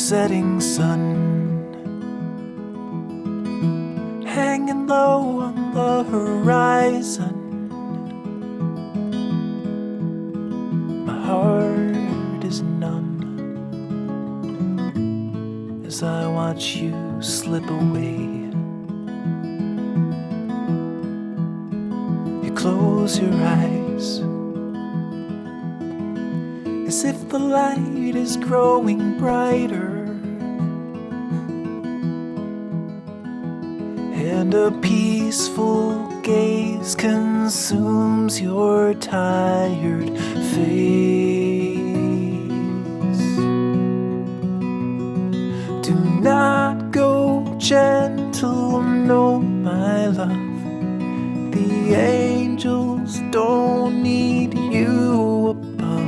setting sun hanging low on the horizon. My heart is numb as I watch you slip away. You close your eyes as if the light is growing brighter, and a peaceful gaze consumes your tired face. Do not go gentle, no, my love. The angels don't need you above.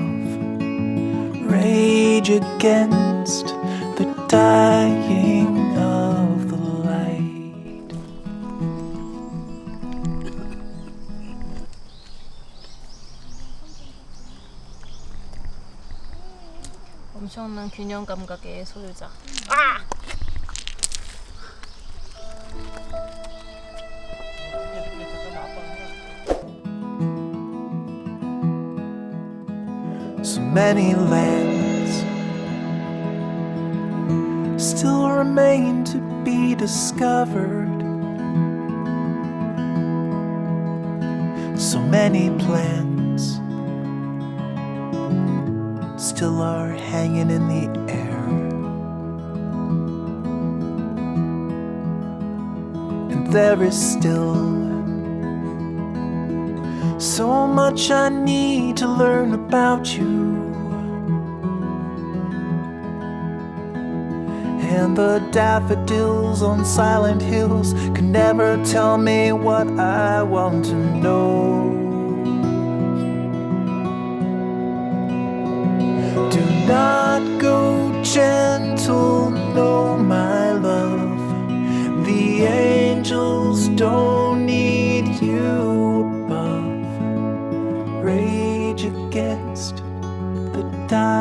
Rage against the dying of the light. 엄청난 균형 감각의 소유자. So many lands still remain to be discovered. So many plans still are hanging in the air. And there is still so much I need to learn about you. And the daffodils on silent hills can never tell me what I want to know. Do not go gentle, no, my love. The angels don't need you above. Rage against the dying